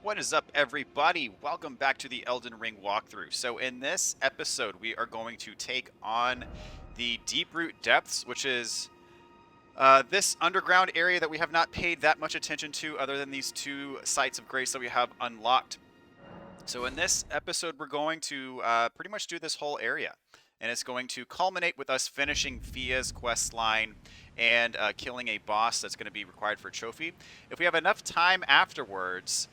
What is up, everybody? Welcome back to the Elden Ring walkthrough. So in this episode, we are going to take on the Deeproot Depths, which is this underground area that we have not paid that much attention to other than these two sites of grace that we have unlocked. So in this episode, we're going to pretty much do this whole area. And it's going to culminate with us finishing Fia's quest line and killing a boss that's going to be required for a trophy. If we have enough time afterwards,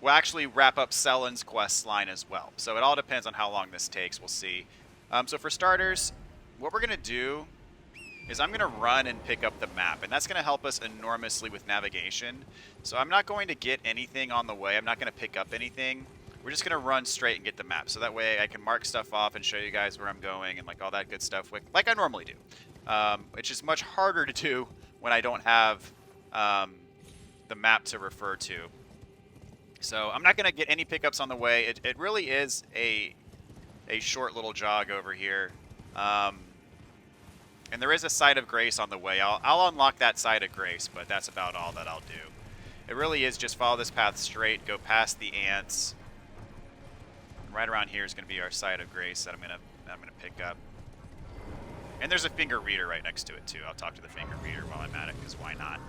we'll actually wrap up Sellen's quest line as well. So it all depends on how long this takes. We'll see. So for starters, what we're going to do is I'm going to run and pick up the map, and that's going to help us enormously with navigation. So I'm not going to get anything on the way. I'm not going to pick up anything. We're just going to run straight and get the map, so that way I can mark stuff off and show you guys where I'm going and like all that good stuff, like I normally do. Which is much harder to do when I don't have the map to refer to. So I'm not going to get any pickups on the way. It really is a short little jog over here. And there is a site of grace on the way. I'll unlock that site of grace, but that's about all that I'll do. It really is just follow this path straight, go past the ants. And right around here is going to be our site of grace that I'm gonna pick up. And there's a finger reader right next to it too. I'll talk to the finger reader while I'm at it, because why not?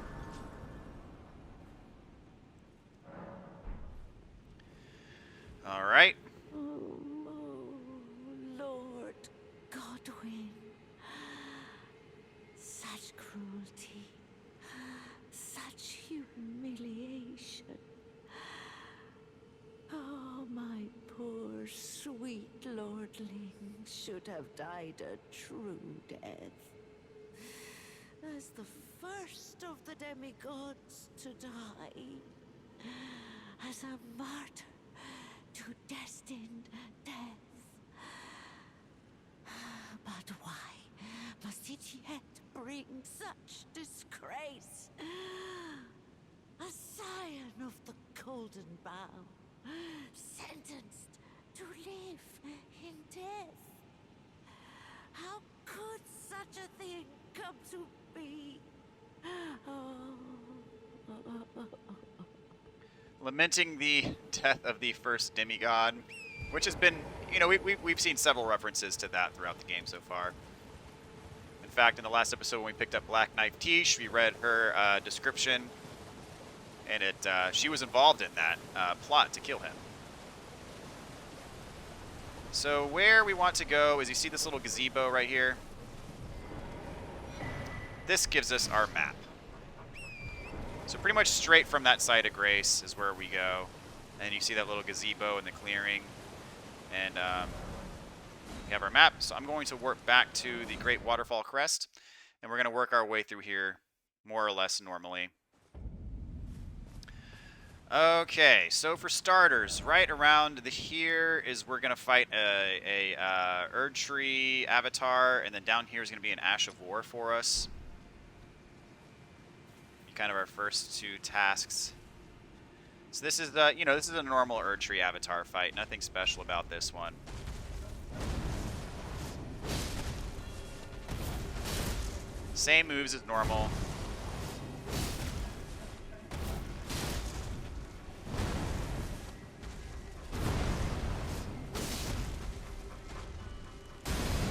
All right. Oh, Lord Godwin, such cruelty, such humiliation. Oh, my poor sweet lordling should have died a true death. As the first of the demigods to die, as a martyr to destined death. But why must it yet bring such disgrace? A scion of the Golden Bough, sentenced to live in death. How could such a thing come to be? Lamenting the death of the first demigod, which has been, you know, we've seen several references to that throughout the game so far. In fact, in the last episode when we picked up Black Knife Tish, we read her description, and she was involved in that plot to kill him. So where we want to go is, you see this little gazebo right here? This gives us our map. So pretty much straight from that site of grace is where we go. And you see that little gazebo in the clearing. And we have our map. So I'm going to warp back to the Great Waterfall Crest. And we're going to work our way through here more or less normally. Okay, so for starters, right around here is we're going to fight a Erdtree avatar. And then down here is going to be an Ash of War for us. Kind of our first two tasks. So this is the, this is a normal Erdtree avatar fight. Nothing special about this one. Same moves as normal.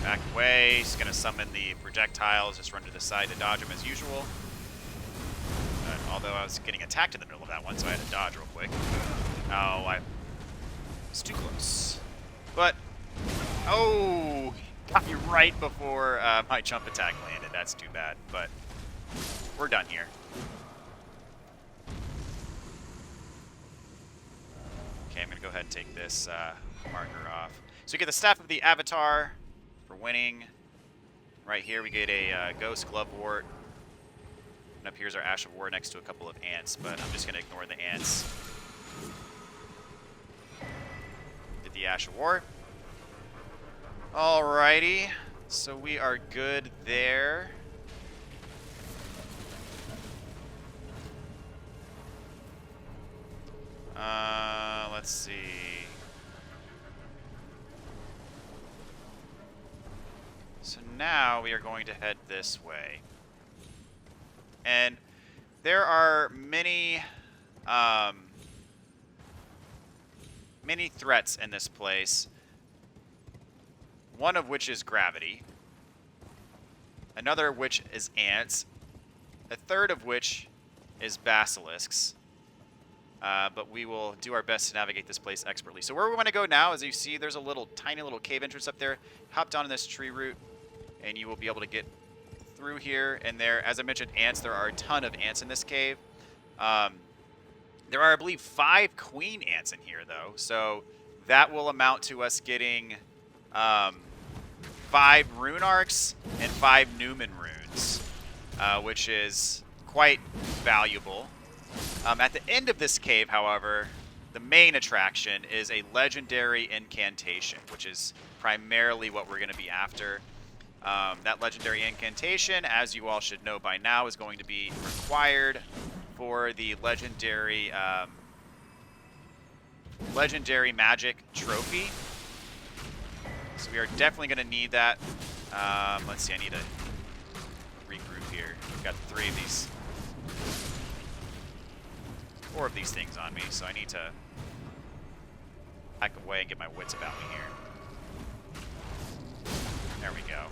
Back away. He's gonna summon the projectiles. Just run to the side to dodge them as usual. Although I was getting attacked in the middle of that one, so I had to dodge real quick. Oh, I was too close. But, oh, got me right before my jump attack landed. That's too bad, but we're done here. Okay, I'm going to go ahead and take this marker off. So we get the Staff of the Avatar for winning. Right here we get a Ghost Glovewort. And up here's our Ash of War next to a couple of ants, but I'm just going to ignore the ants. Get the Ash of War. Alrighty, so we are good there. Let's see. So now we are going to head this way. And there are many many threats in this place. One of which is gravity. Another of which is ants. A third of which is basilisks. But we will do our best to navigate this place expertly. So where we want to go now, as you see, there's a little tiny little cave entrance up there. Hop down this tree root, and you will be able to get through here and there. As I mentioned, ants. There are a ton of ants in this cave. There are, I believe, 5 queen ants in here, though. So that will amount to us getting 5 rune arcs and 5 Newman runes, which is quite valuable. At the end of this cave, however, the main attraction is a legendary incantation, which is primarily what we're going to be after. That legendary incantation, as you all should know by now, is going to be required for the legendary magic trophy. So we are definitely going to need that. Let's see, I need to regroup here. I've got 4 of these things on me, so I need to back away and get my wits about me here. There we go.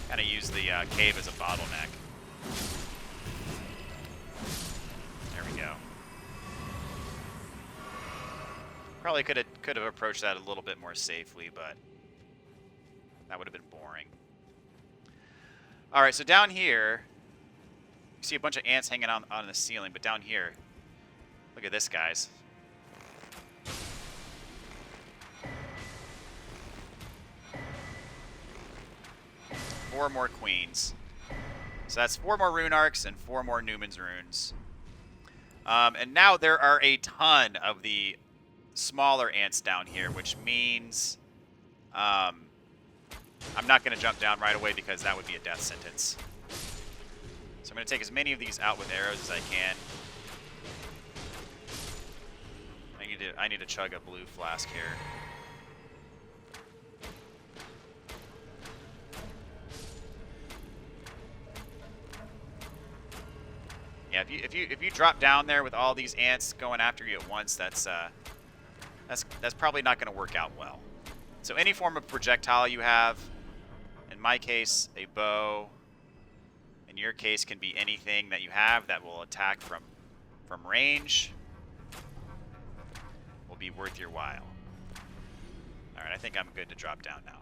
Kind of use the cave as a bottleneck. There we go. Probably could have approached that a little bit more safely, but that would have been boring. All right, so down here, you see a bunch of ants hanging on the ceiling, but down here, look at this, guys. Four more queens. So that's 4 more rune arcs and 4 more Newman's runes. And now there are a ton of the smaller ants down here, which means I'm not going to jump down right away because that would be a death sentence. So I'm going to take as many of these out with arrows as I can. I need to chug a blue flask here. Yeah, if you drop down there with all these ants going after you at once, that's probably not going to work out well. So any form of projectile you have, in my case, a bow. In your case, can be anything that you have that will attack from range. Will be worth your while. All right, I think I'm good to drop down now.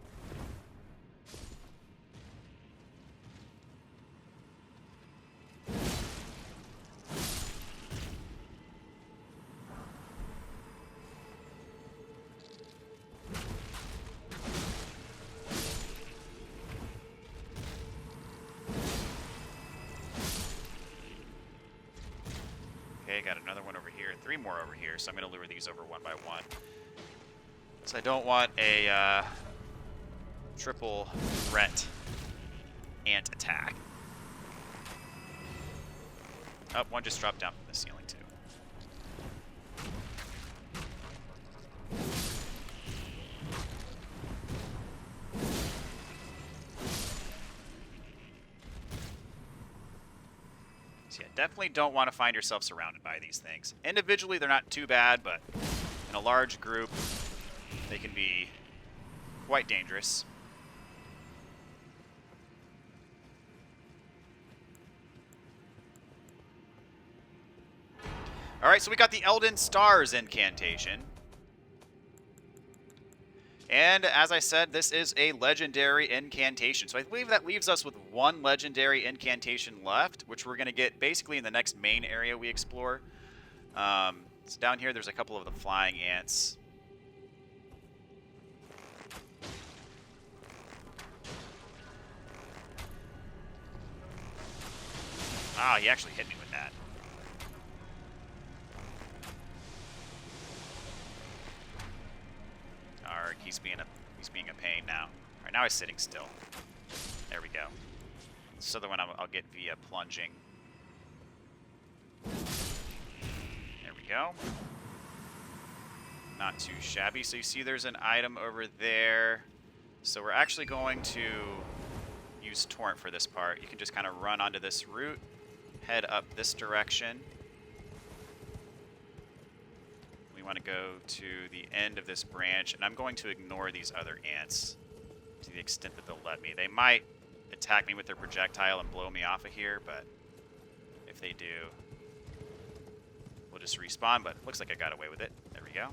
Okay, got another one over here, 3 more over here, so I'm going to lure these over one by one. So I don't want a triple threat ant attack. Oh, one just dropped down from the ceiling too. So yeah, definitely don't want to find yourself surrounded by these things. Individually, they're not too bad, but in a large group, they can be quite dangerous. Alright, so we got the Elden Stars incantation. And as I said, this is a legendary incantation. So I believe that leaves us with 1 legendary incantation left, which we're going to get basically in the next main area we explore. So down here, there's a couple of the flying ants. Ah, he actually hit me with that. Arg, he's being a pain now. All right, now he's sitting still. There we go. This other one I'll get via plunging. There we go. Not too shabby. So you see there's an item over there. So we're actually going to use Torrent for this part. You can just kind of run onto this route, head up this direction. we want to go to the end of this branch, and I'm going to ignore these other ants to the extent that they'll let me. They might attack me with their projectile and blow me off of here, but if they do, we'll just respawn, but looks like I got away with it. There we go.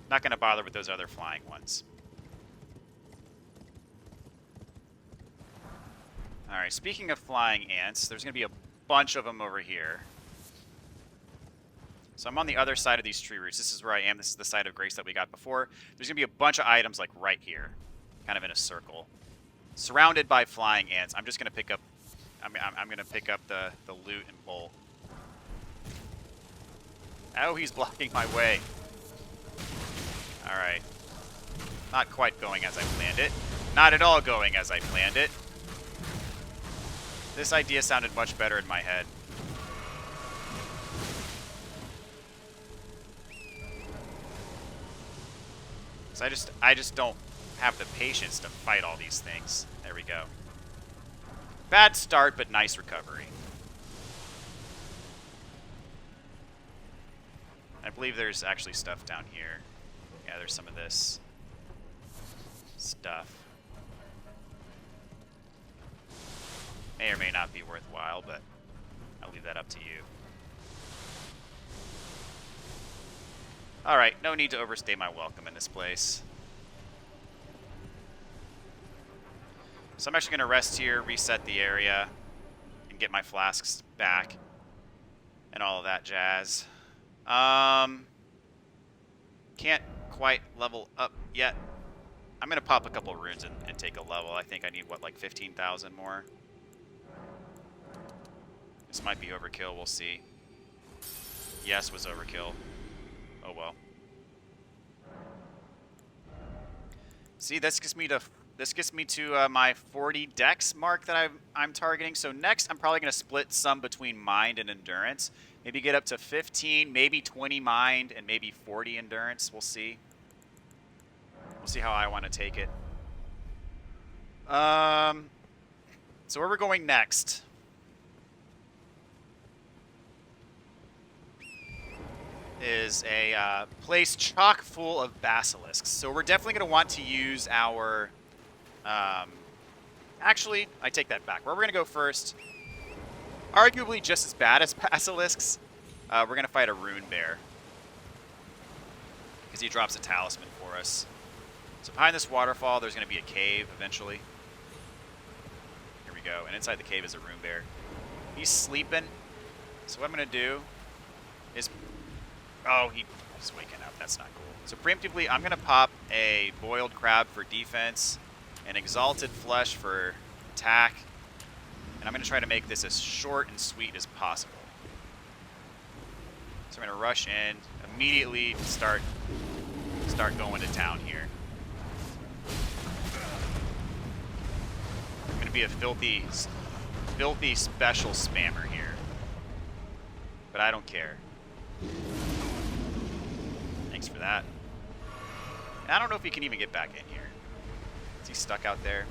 Not going to bother with those other flying ones. Alright, speaking of flying ants, there's going to be a bunch of them over here. So I'm on the other side of these tree roots. This is where I am. This is the side of grace that we got before. There's going to be a bunch of items like right here, kind of in a circle, surrounded by flying ants. I'm just going to pick up I'm going to pick up the loot and bolt. Oh, he's blocking my way. Alright. Not quite going as I planned it. Not at all going as I planned it. This idea sounded much better in my head. So I just don't have the patience to fight all these things. There we go. Bad start, but nice recovery. I believe there's actually stuff down here. Yeah, there's some of this stuff. May or may not be worthwhile, but I'll leave that up to you. Alright, no need to overstay my welcome in this place. So I'm actually going to rest here, reset the area, and get my flasks back, and all of that jazz. Can't quite level up yet. I'm going to pop a couple runes and take a level. I think I need, what, like 15,000 more? This might be overkill, we'll see. Yes was overkill. Oh well. See, this gets me to my 40 dex mark that I'm targeting. So next, I'm probably going to split some between mind and endurance. Maybe get up to 15, maybe 20 mind, and maybe 40 endurance. We'll see. We'll see how I want to take it. So where we're going next is a place chock full of basilisks. So we're definitely going to want to use our... actually, I take that back. Where we're going to go first, arguably just as bad as basilisks, we're going to fight a rune bear. Because he drops a talisman for us. So behind this waterfall, there's going to be a cave eventually. Here we go. And inside the cave is a rune bear. He's sleeping. So what I'm going to do is... Oh, he's waking up. That's not cool. So preemptively, I'm going to pop a boiled crab for defense, an exalted flesh for attack, and I'm going to try to make this as short and sweet as possible. So I'm going to rush in, immediately start going to town here. I'm going to be a filthy special spammer here, but I don't care. Thanks for that. And I don't know if he can even get back in here. Is he stuck out there?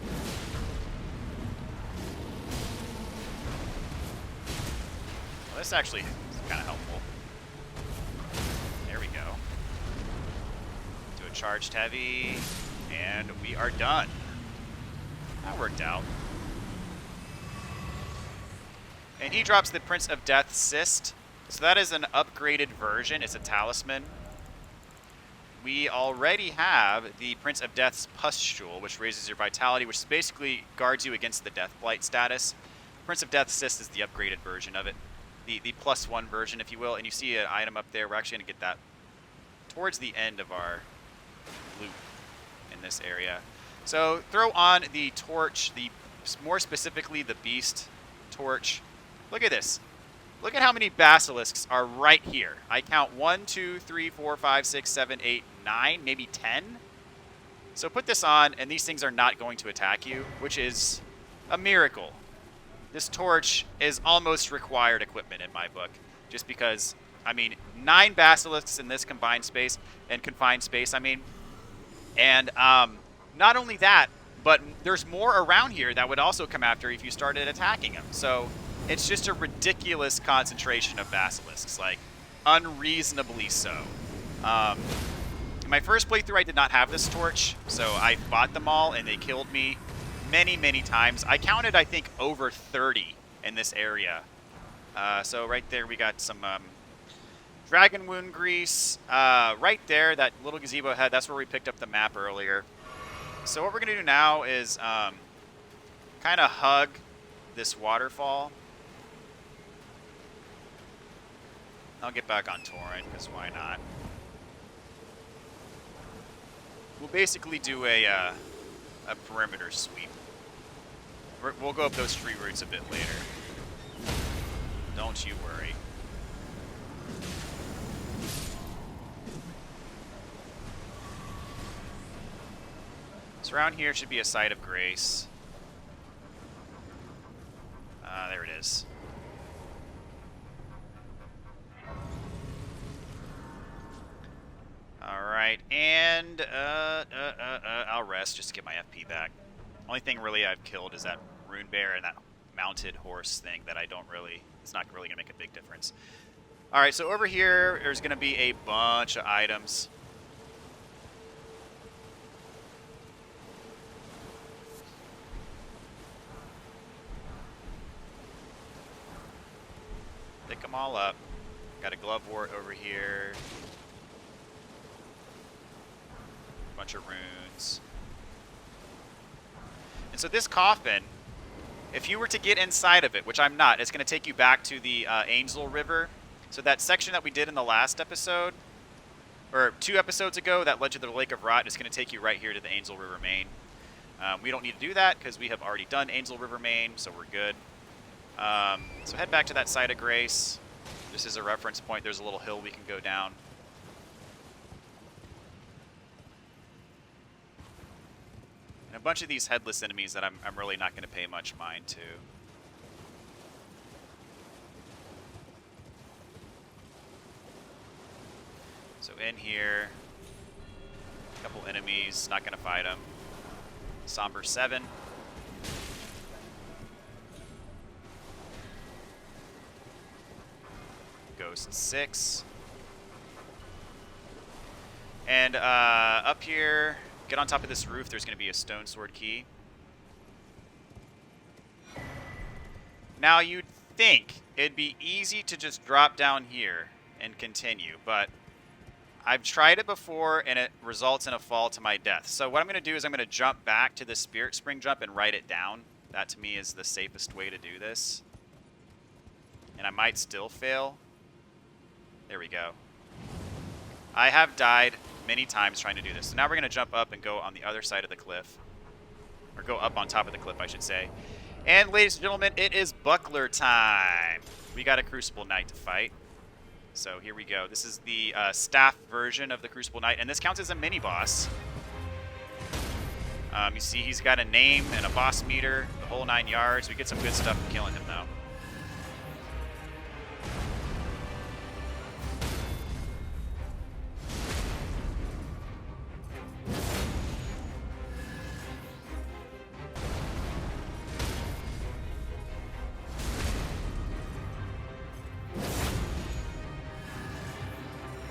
Well, this actually is kind of helpful. There we go. Do a charged heavy, and we are done. That worked out. And he drops the Prince of Death Cyst. So that is an upgraded version. It's a talisman. We already have the Prince of Death's Pustule, which raises your vitality, which basically guards you against the Death Blight status. Prince of Death's Cyst is the upgraded version of it. The +1 version, if you will. And you see an item up there. We're actually going to get that towards the end of our loot in this area. So throw on the torch, more specifically the beast torch. Look at this. Look at how many basilisks are right here. I count 1, 2, 3, 4, 5, 6, 7, 8, 9, maybe 10. So put this on, and these things are not going to attack you, which is a miracle. This torch is almost required equipment in my book, just because, I mean, 9 basilisks in this confined space, I mean. And not only that, but there's more around here that would also come after if you started attacking them. So it's just a ridiculous concentration of basilisks, like unreasonably so. In my first playthrough, I did not have this torch, so I fought them all, and they killed me many, many times. I counted, I think, over 30 in this area. So right there, we got some dragon wound grease. Right there, that little gazebo head, that's where we picked up the map earlier. So what we're going to do now is kind of hug this waterfall. I'll get back on Torrent, because why not? We'll basically do a perimeter sweep. We'll go up those tree roots a bit later. Don't you worry. So around here should be a site of grace. There it is. Alright, and I'll rest just to get my FP back. Only thing really I've killed is that rune bear and that mounted horse thing that I don't really, it's not really going to make a big difference. Alright, so over here, there's going to be a bunch of items. Pick them all up. Got a glove wart over here. Bunch of runes. And so this coffin, if you were to get inside of it, which I'm not, it's going to take you back to the Angel River. So that section that we did in the last episode, or 2 episodes ago, that led to the Lake of Rot, is going to take you right here to the Angel River main. We don't need to do that because we have already done Angel River main, so we're good. So head back to that site of grace. This is a reference point. There's a little hill we can go down. And a bunch of these headless enemies that I'm really not going to pay much mind to. So in here, a couple enemies, not going to fight them. Somber 7. Ghost 6. And up here, get on top of this roof, there's going to be a stone sword key. Now you'd think it'd be easy to just drop down here and continue, but I've tried it before and it results in a fall to my death. So what I'm going to do is I'm going to jump back to the Spirit Spring jump and write it down. That to me is the safest way to do this. And I might still fail. There we go. I have died many times trying to do this. So now we're going to jump up and go on the other side of the cliff. Or go up on top of the cliff, I should say. And ladies and gentlemen, it is buckler time. We got a Crucible Knight to fight. So here we go. This is the staff version of the Crucible Knight, and this counts as a mini-boss. You see he's got a name and a boss meter, the whole 9 yards. We get some good stuff from killing him, though.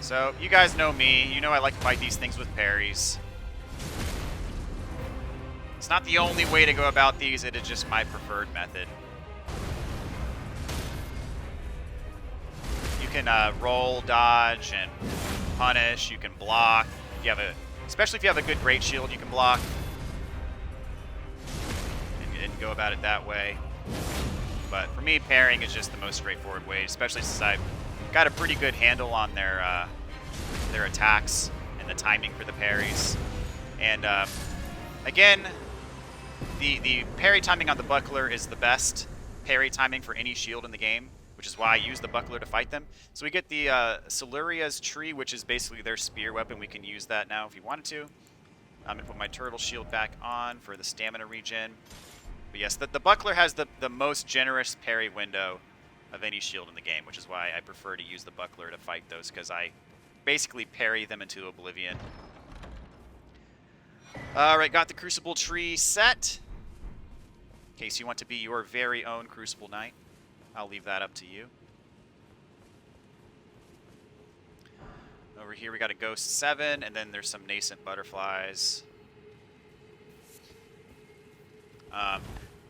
So, you guys know me. You know I like to fight these things with parries. It's not the only way to go about these. It is just my preferred method. You can roll, dodge, and punish. You can block. If you have especially if you have a good great shield, you can block. And go about it that way. But for me, parrying is just the most straightforward way, especially since I've got a pretty good handle on their attacks and the timing for the parries. And again, the parry timing on the buckler is the best parry timing for any shield in the game, which is why I use the buckler to fight them. So we get the Siluria's tree, which is basically their spear weapon. We can use that now if we wanted to. I'm going to put my turtle shield back on for the stamina regen. But yes, the buckler has the most generous parry window of any shield in the game, which is why I prefer to use the buckler to fight those, because I basically parry them into oblivion. Alright, got the Crucible tree set. In case you want to be your very own Crucible Knight, I'll leave that up to you. Over here we got a ghost 7, and then there's some nascent butterflies.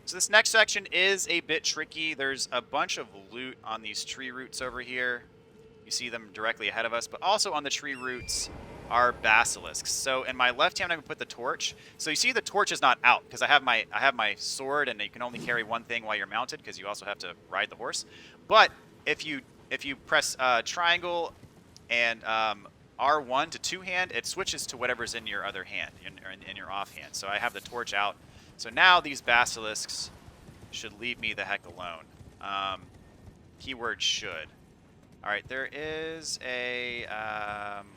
So this next section is a bit tricky. There's a bunch of loot on these tree roots over here. You see them directly ahead of us, but also on the tree roots are basilisks. So in my left hand, I'm gonna put the torch. So you see the torch is not out because I have my sword, and you can only carry one thing while you're mounted because you also have to ride the horse. But if you press triangle and R1 to two-hand, it switches to whatever's in your other hand, in your offhand. So I have the torch out. So now these basilisks should leave me the heck alone. Keyword should. All right, there is a,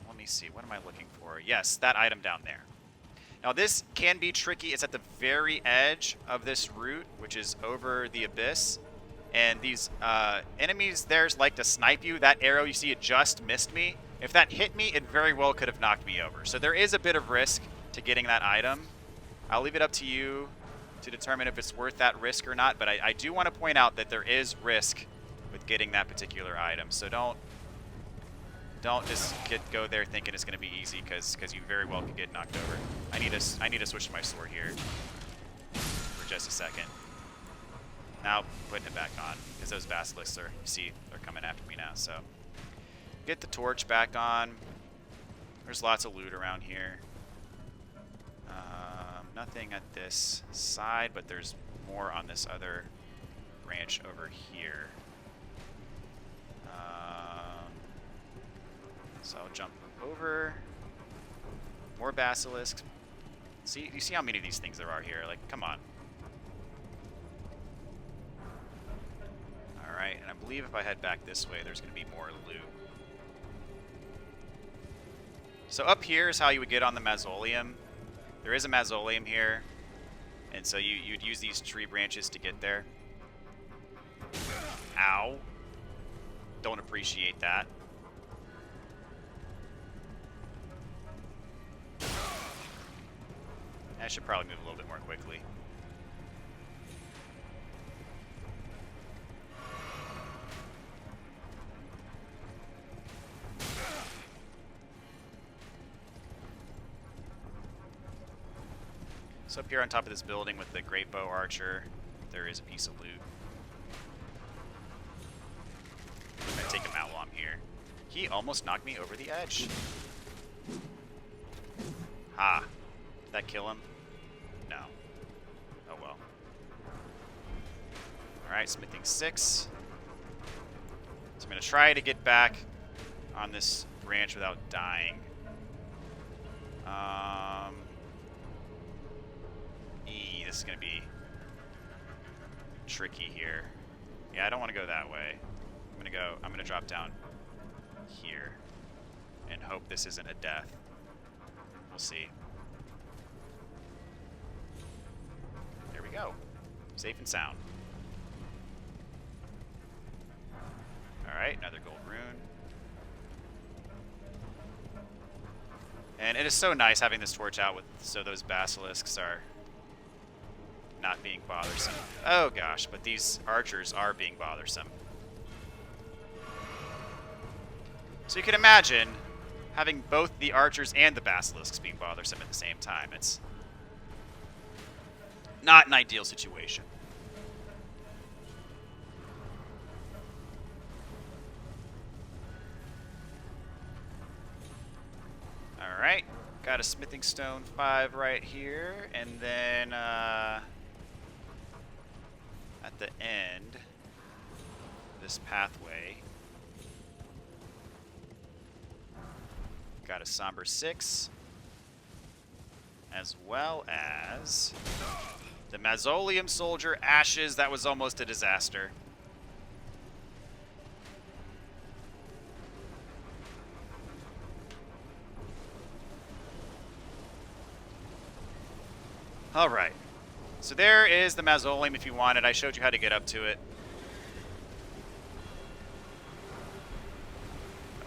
let me see, what am I looking for? Yes, that item down there. Now this can be tricky. It's at the very edge of this route, which is over the abyss. And these enemies there like to snipe you. That arrow, you see, it just missed me. If that hit me, it very well could have knocked me over. So there is a bit of risk to getting that item. I'll leave it up to you to determine if it's worth that risk or not, but I do want to point out that there is risk with getting that particular item. So don't just go there thinking it's going to be easy, because you very well could get knocked over. I need to switch to my sword here for just a second. Now putting it back on because those basilisks are, you see, they're coming after me now. So get the torch back on. There's lots of loot around here. Nothing at this side, but there's more on this other branch over here. So I'll jump over. More basilisks. See, you see how many of these things there are here? Like, come on. All right, and I believe if I head back this way, there's going to be more loot. So up here is how you would get on the mausoleum. There is a mausoleum here, and so you'd use these tree branches to get there. Ow. Don't appreciate that. I should probably move a little bit more quickly. So up here on top of this building with the great bow archer, there is a piece of loot. I'm gonna take him out while I'm here. He almost knocked me over the edge. Ha. Did that kill him? No. Oh well. Alright, smithing 6. So I'm gonna try to get back on this branch without dying. This is gonna be tricky here. Yeah, I don't want to go that way. I'm gonna drop down here and hope this isn't a death. We'll see. There we go. Safe and sound. Alright, another gold rune. And it is so nice having this torch out so those basilisks are not being bothersome. Oh gosh, but these archers are being bothersome. So you can imagine having both the archers and the basilisks being bothersome at the same time. It's not an ideal situation. Alright, got a smithing stone 5 right here, and then at the end of this pathway, got a somber 6, as well as the mausoleum soldier ashes. That was almost a disaster. All right. So there is the mausoleum if you want it. I showed you how to get up to it.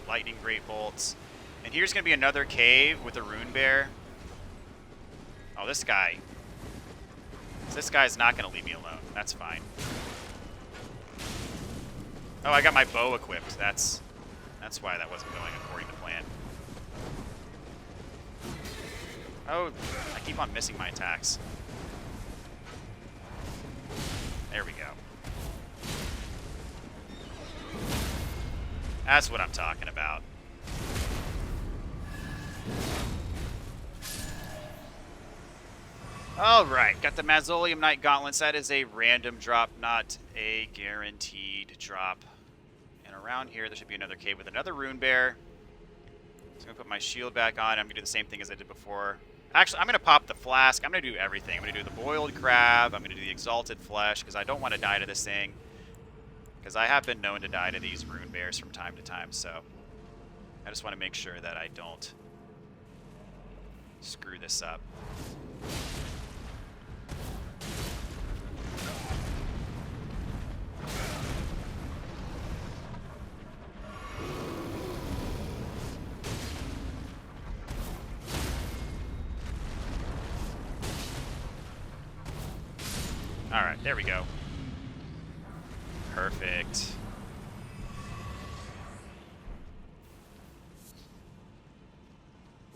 Lightning great bolts. And here's going to be another cave with a rune bear. Oh, this guy. This guy's not going to leave me alone. That's fine. Oh, I got my bow equipped. That's why that wasn't going according to plan. Oh, I keep on missing my attacks. There we go. That's what I'm talking about. Alright, got the Mausoleum Knight Gauntlets. That is a random drop, not a guaranteed drop. And around here, there should be another cave with another rune bear. So I'm going to put my shield back on. I'm going to do the same thing as I did before. Actually, I'm going to pop the flask. I'm going to do everything. I'm going to do the boiled crab. I'm going to do the exalted flesh because I don't want to die to this thing. Because I have been known to die to these rune bears from time to time, so I just want to make sure that I don't screw this up. Alright, there we go. Perfect.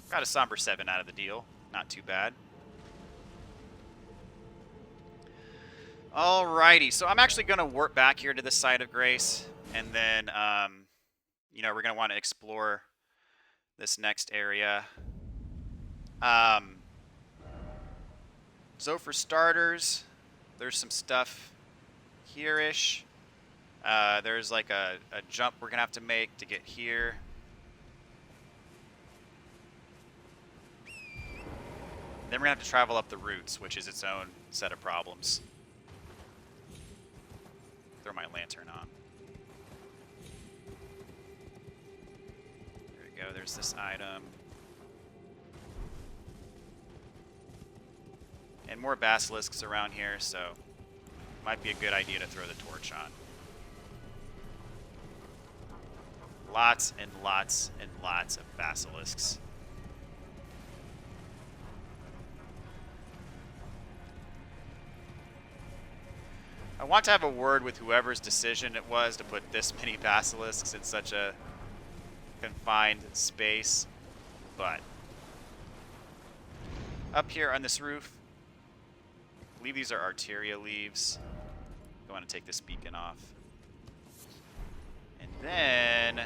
Got a somber 7 out of the deal. Not too bad. Alrighty, so I'm actually going to warp back here to the site of grace, and then, you know, we're going to want to explore this next area. So for starters, there's some stuff here-ish. There's like a jump we're going to have to make to get here. Then we're going to have to travel up the routes, which is its own set of problems. Throw my lantern on. There we go, there's this item. And more basilisks around here, so might be a good idea to throw the torch on. Lots and lots and lots of basilisks. I want to have a word with whoever's decision it was to put this many basilisks in such a confined space, but up here on this roof, I believe these are Arteria leaves. I want to take this beacon off. And then,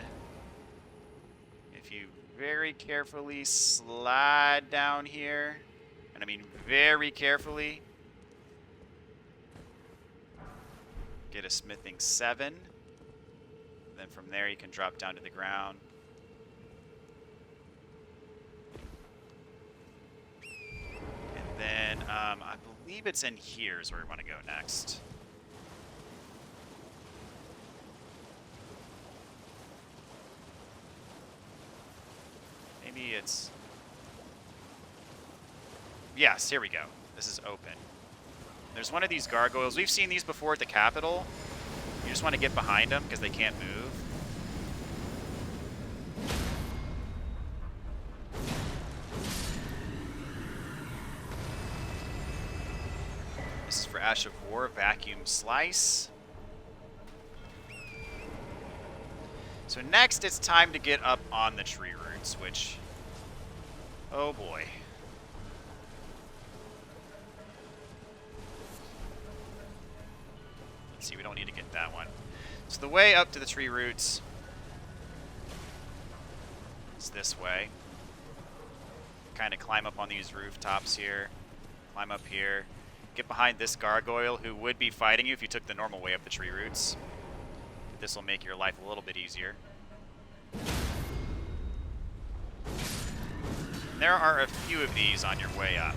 if you very carefully slide down here, and I mean very carefully, get a smithing 7. Then from there you can drop down to the ground. And then I believe it's in here is where we want to go next. Maybe it's... Yes, here we go. This is open. There's one of these gargoyles. We've seen these before at the Capitol. You just want to get behind them because they can't move. This is for Ash of War, Vacuum Slice. So next it's time to get up on the tree roots, which... Oh boy. Let's see, we don't need to get that one. So the way up to the tree roots is this way. Kind of climb up on these rooftops here. Climb up here. Get behind this gargoyle who would be fighting you if you took the normal way up the tree roots. This will make your life a little bit easier. There are a few of these on your way up.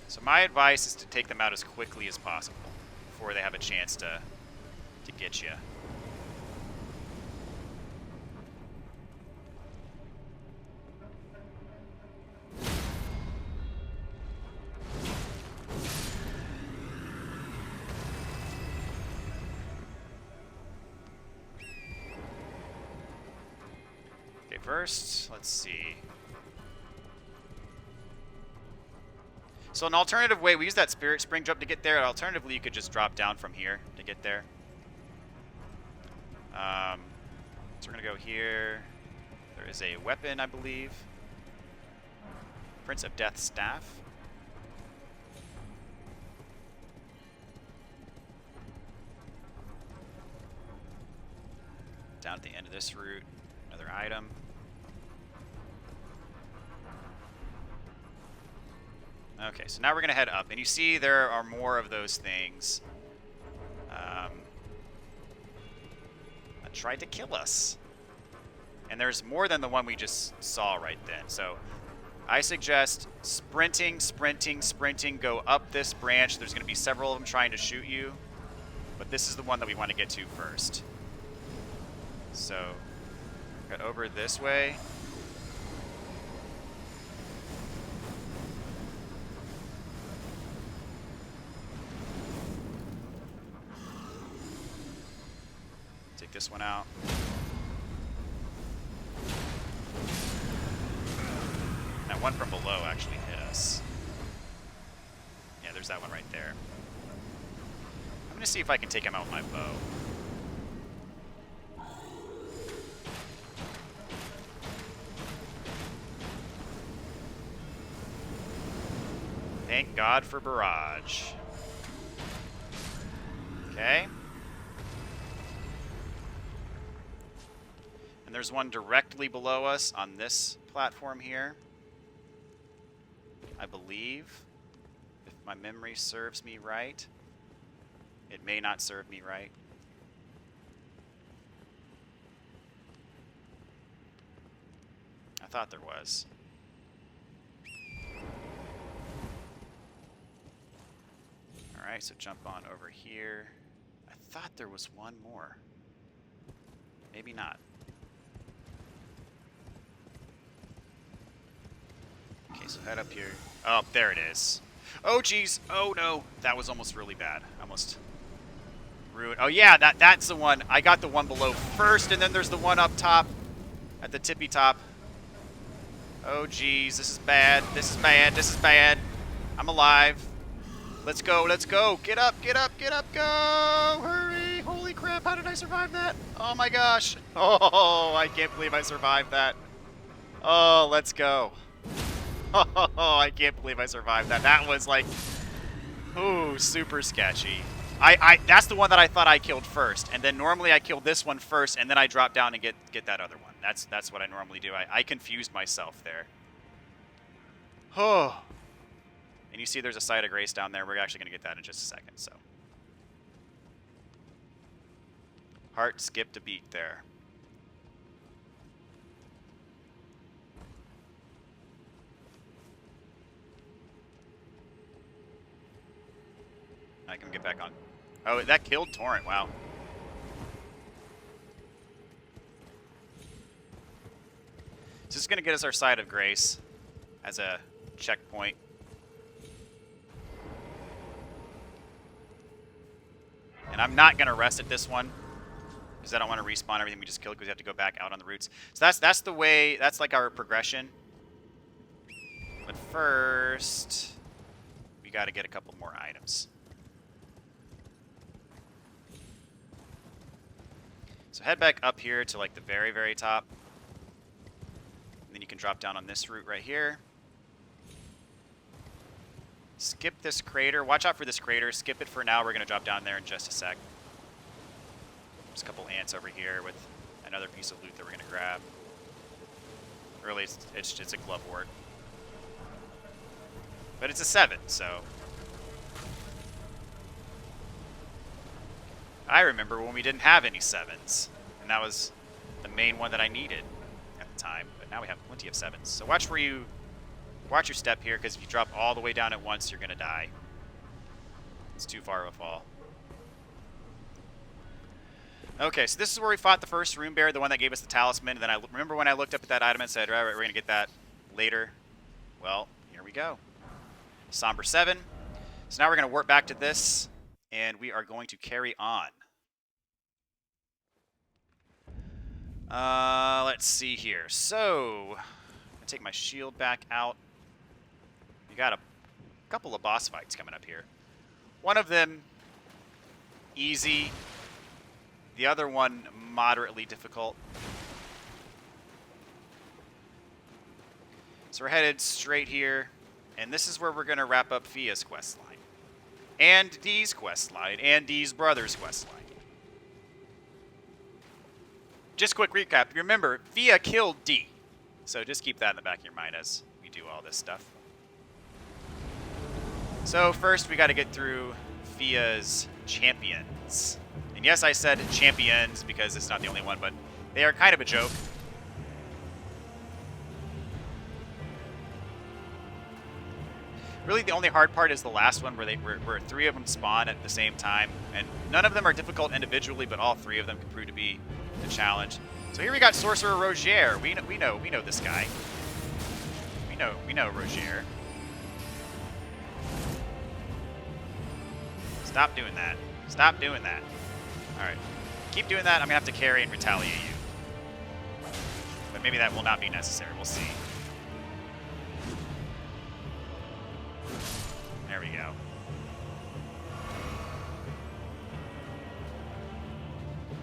So my advice is to take them out as quickly as possible before they have a chance to get you. Okay, first, let's see. So an alternative way, we use that Spirit Spring jump to get there. Alternatively, you could just drop down from here to get there. So we're going to go here. There is a weapon, I believe. Prince of Death Staff. Down at the end of this route, another item. Okay, so now we're going to head up. And you see there are more of those things. That tried to kill us. And there's more than the one we just saw right then. So I suggest sprinting, sprinting, sprinting. Go up this branch. There's going to be several of them trying to shoot you. But this is the one that we want to get to first. So, got over this way. Take this one out. That one from below actually hit us. Yeah, there's that one right there. I'm going to see if I can take him out with my bow. Thank God for barrage. Okay. And there's one directly below us on this platform here. I believe, if my memory serves me right. It may not serve me right. I thought there was. Alright, so jump on over here. I thought there was one more. Maybe not. Okay, so head up here. Oh, there it is. Oh, geez. Oh, no. That was almost really bad. Almost ruined. Oh, yeah, that's the one. I got the one below first, and then there's the one up top at the tippy top. Oh, geez. This is bad. This is bad. This is bad. I'm alive. Let's go. Let's go. Get up. Get up. Get up. Go. Hurry. Holy crap. How did I survive that? Oh, my gosh. Oh, I can't believe I survived that. Oh, let's go. Oh, I can't believe I survived that. That was like, ooh, super sketchy. That's the one that I thought I killed first, and then normally I kill this one first, and then I drop down and get that other one. That's what I normally do. I confused myself there. Oh, and you see there's a site of grace down there. We're actually gonna get that in just a second. So, heart skipped a beat there. I can get back on. Oh, that killed Torrent. Wow. So this is going to get us our side of grace as a checkpoint. And I'm not going to rest at this one because I don't want to respawn everything we just killed because we have to go back out on the routes. So that's the way, that's like our progression. But first, we got to get a couple more items. So head back up here to like the very, very top. And then you can drop down on this route right here. Skip this crater. Watch out for this crater. Skip it for now. We're going to drop down there in just a sec. There's a couple ants over here with another piece of loot that we're going to grab. Really, it's a glove wort. But it's a 7, so... I remember when we didn't have any 7s, and that was the main one that I needed at the time. But now we have plenty of 7s. So watch your step here, because if you drop all the way down at once, you're going to die. It's too far of a fall. Okay, so this is where we fought the first rune bear, the one that gave us the talisman. And then I remember when I looked up at that item and said, all right, we're going to get that later. Well, here we go. Somber 7. So now we're going to warp back to this, and we are going to carry on. Let's see here. So, I'm going to take my shield back out. We got a couple of boss fights coming up here. One of them, easy. The other one moderately difficult. So we're headed straight here, and this is where we're going to wrap up Fia's questline. And Dee's questline, and Dee's brother's questline. Just quick recap. Remember, Fia killed Dee. So just keep that in the back of your mind as we do all this stuff. So first we got to get through Fia's champions. And yes, I said champions because it's not the only one, but they are kind of a joke. Really, the only hard part is the last one where 3 of them spawn at the same time. And none of them are difficult individually, but all 3 of them can prove to be a challenge. So here we got Sorcerer Rogier. We know this guy. We know Rogier. Stop doing that. Stop doing that. Alright. Keep doing that, I'm gonna have to carry and retaliate you. But maybe that will not be necessary. We'll see. There we go.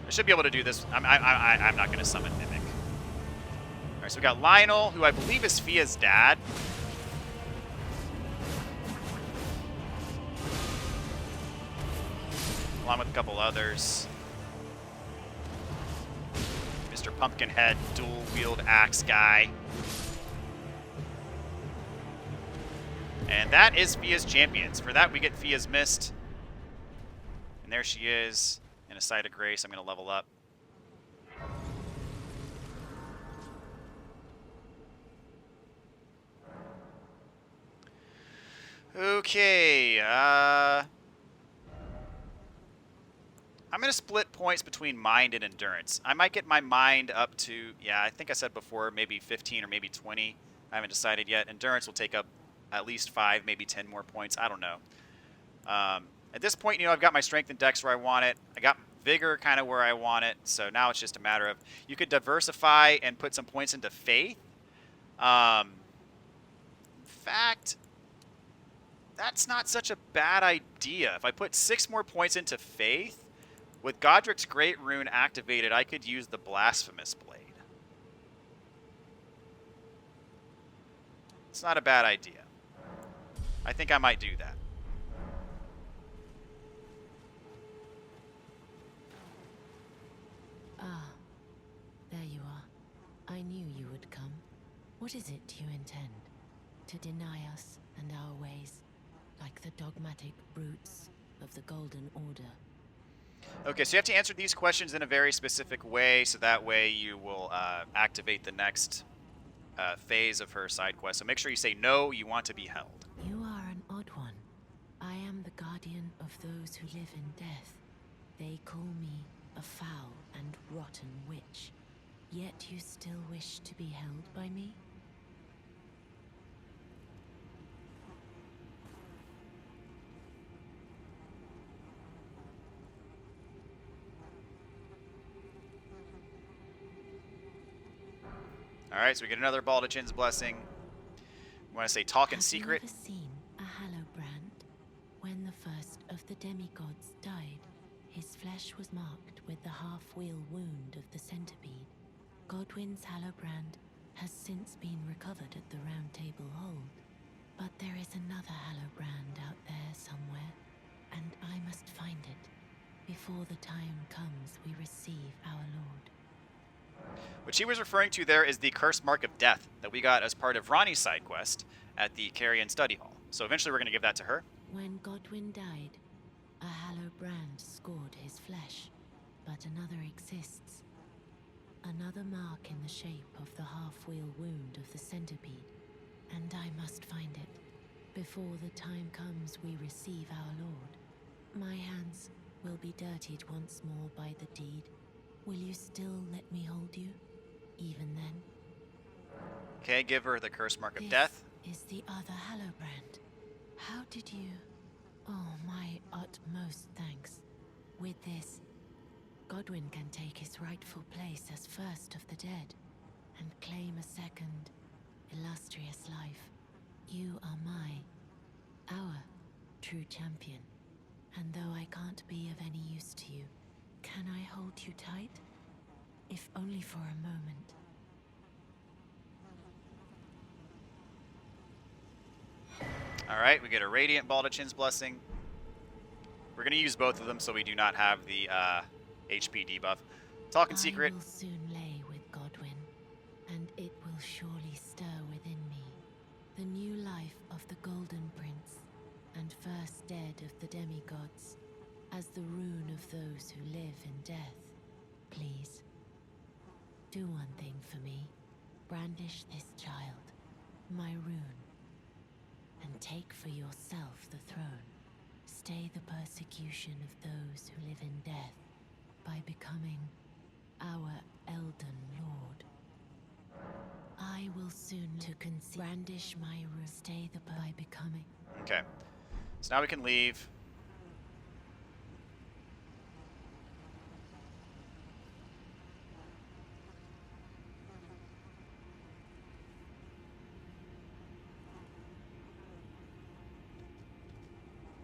I should be able to do this. I'm not going to summon Mimic. All right, so we got Lionel, who I believe is Fia's dad. Along with a couple others. Mr. Pumpkinhead, dual-wield axe guy. And that is Fia's champions. For that, we get Fia's Mist. And there she is. In a site of grace, I'm going to level up. Okay, I'm going to split points between mind and endurance. I might get my mind up to, yeah, I think I said before, maybe 15 or maybe 20. I haven't decided yet. Endurance will take up at least 5, maybe 10 more points. I don't know. At this point, I've got my strength and dex where I want it. I got vigor kind of where I want it. So now it's just a matter of, you could diversify and put some points into faith. In fact, that's not such a bad idea. If I put 6 more points into faith, with Godric's Great Rune activated, I could use the Blasphemous Blade. It's not a bad idea. I think I might do that. Ah, there you are. I knew you would come. What is it you intend? To deny us and our ways, like the dogmatic brutes of the Golden Order? Okay, so you have to answer these questions in a very specific way, so that way you will activate the next phase of her side quest. So make sure you say no, you want to be held. You are an odd one. I am the guardian of those who live in death. They call me a foul and rotten witch. Yet you still wish to be held by me? Alright, so we get another Baldachin's Blessing. We want to say talk in secret. Have you ever seen a Hallowbrand? When the first of the demigods died, his flesh was marked with the half-wheel wound of the centipede. Godwyn's Hallowbrand has since been recovered at the roundtable hold. But there is another Hallowbrand out there somewhere, and I must find it before the time comes we receive our Lord. What she was referring to there is the Cursed Mark of Death that we got as part of Ronnie's side quest at the Carrion Study Hall. So eventually we're going to give that to her. When Godwyn died, a Hallowbrand scored his flesh, but another exists. Another mark in the shape of the half-wheel wound of the centipede, and I must find it before the time comes we receive our Lord. My hands will be dirtied once more by the deed. Will you still let me hold you, even then? Okay, give her the Cursed Mark of Death. This is the other Hallowbrand. How did you... Oh, my utmost thanks. With this, Godwyn can take his rightful place as first of the dead, and claim a second, illustrious life. You are our true champion. And though I can't be of any use to you, can I hold you tight? if only for a moment. Alright, we get a Radiant Baldachin's Blessing. We're going to use both of them so we do not have the HP debuff. Talk in secret. I will soon lay with Godwyn, and it will surely stir within me the new life of the Golden Prince, and first dead of the demigods, as the rune of those who live in death. Please, do one thing for me. Brandish this child, my rune, and take for yourself the throne. Stay the persecution of those who live in death by becoming our Elden Lord. I will soon to conceive. Brandish my rune. Stay the by becoming. Okay. So now we can leave.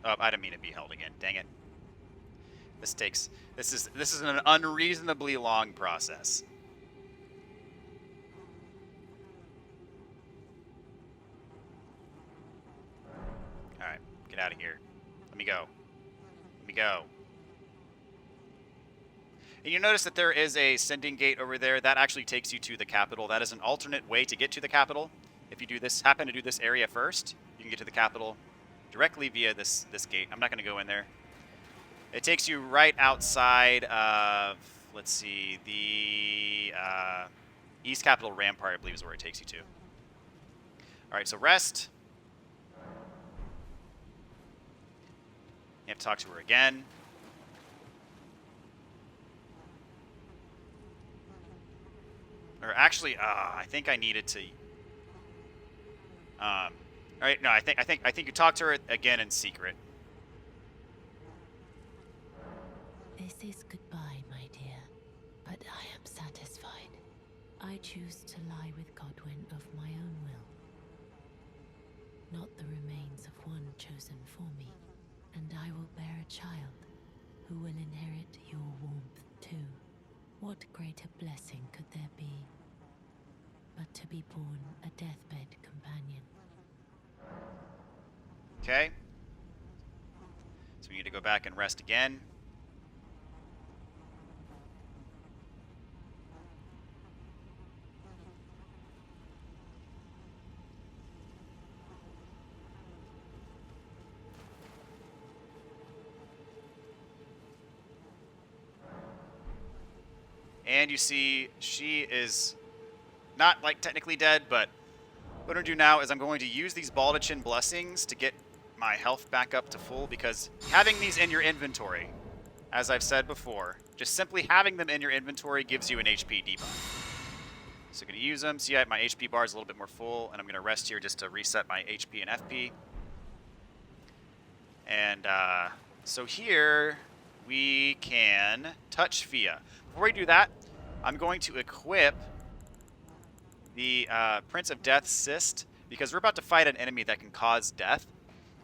Oh, I didn't mean to be held again. Dang it. This is an unreasonably long process. Alright, get out of here. Let me go. Let me go. And you notice that there is a sending gate over there. That actually takes you to the capital. That is an alternate way to get to the capital. If you do this, happen to do this area first, you can get to the capital directly via this gate. I'm not going to go in there. It takes you right outside of, let's see, the East Capital Rampart, I believe, is where it takes you to. All right, so rest. You have to talk to her again. Or actually, I think I needed to. All right, no, I think you talk to her again in secret. This is goodbye, my dear, but I am satisfied. I choose to lie with Godwyn of my own will, not the remains of one chosen for me, and I will bear a child who will inherit your warmth too. What greater blessing could there be but to be born a deathbed companion? Okay. So we need to go back and rest again. And you see, she is not, like, technically dead, but what I'm going to do now is I'm going to use these Baldachin Blessings to get my health back up to full, because having these in your inventory, as I've said before, just simply having them in your inventory gives you an HP debuff. So I'm going to use them. See, my HP bar is a little bit more full, and I'm going to rest here just to reset my HP and FP. And so here we can touch Fia. Before we do that, I'm going to equip the Prince of Death's Cyst, because we're about to fight an enemy that can cause death.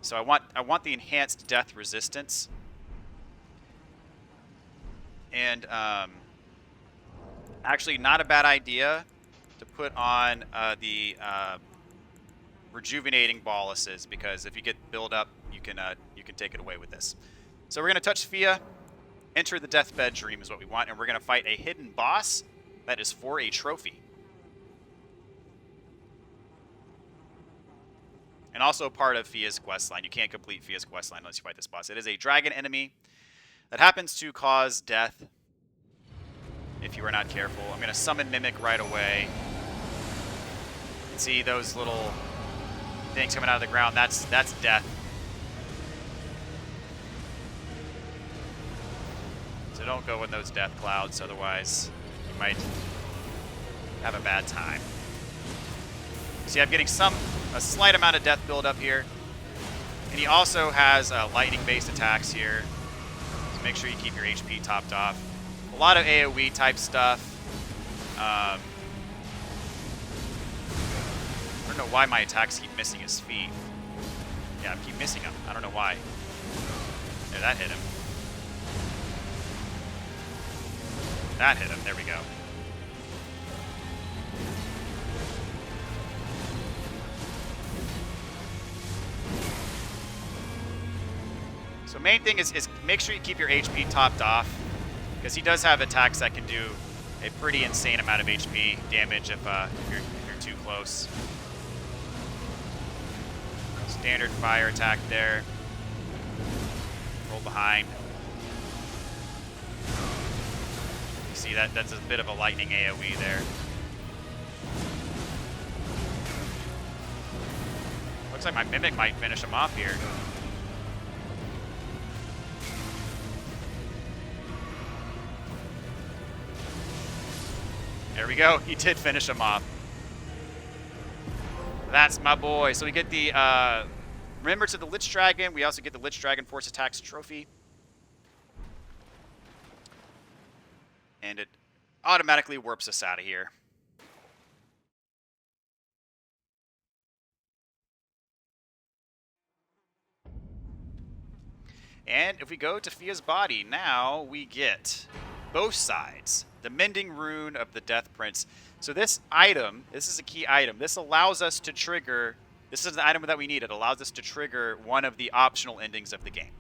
So I want the enhanced death resistance. And actually, not a bad idea to put on the rejuvenating boluses, because if you get build up, you can take it away with this. So we're gonna touch Fia. Enter the deathbed dream is what we want, and we're gonna fight a hidden boss that is for a trophy. And also part of Fia's questline. You can't complete Fia's questline unless you fight this boss. It is a dragon enemy that happens to cause death if you are not careful. I'm going to summon Mimic right away. You can see those little things coming out of the ground. That's death. So don't go in those death clouds, otherwise you might have a bad time. See, I'm getting a slight amount of death build up here. And he also has lightning-based attacks here. So make sure you keep your HP topped off. A lot of AoE type stuff. I don't know why my attacks keep missing his feet. Yeah, I keep missing him. I don't know why. There, that hit him. That hit him. There we go. So main thing is make sure you keep your HP topped off, because he does have attacks that can do a pretty insane amount of HP damage if you're too close. Standard fire attack there. Roll behind. You see that's a bit of a lightning AoE there. Looks like my Mimic might finish him off here. There we go. He did finish him off. That's my boy. So we get the Remembrance of the Lichdragon. We also get the Lichdragon fortissax trophy. And it automatically warps us out of here. And if we go to Fia's body, now we get both sides. The Mending Rune of the Death Prince. So this item, this is a key item. This allows us to trigger, this is the item that we need. It allows us to trigger one of the optional endings of the game.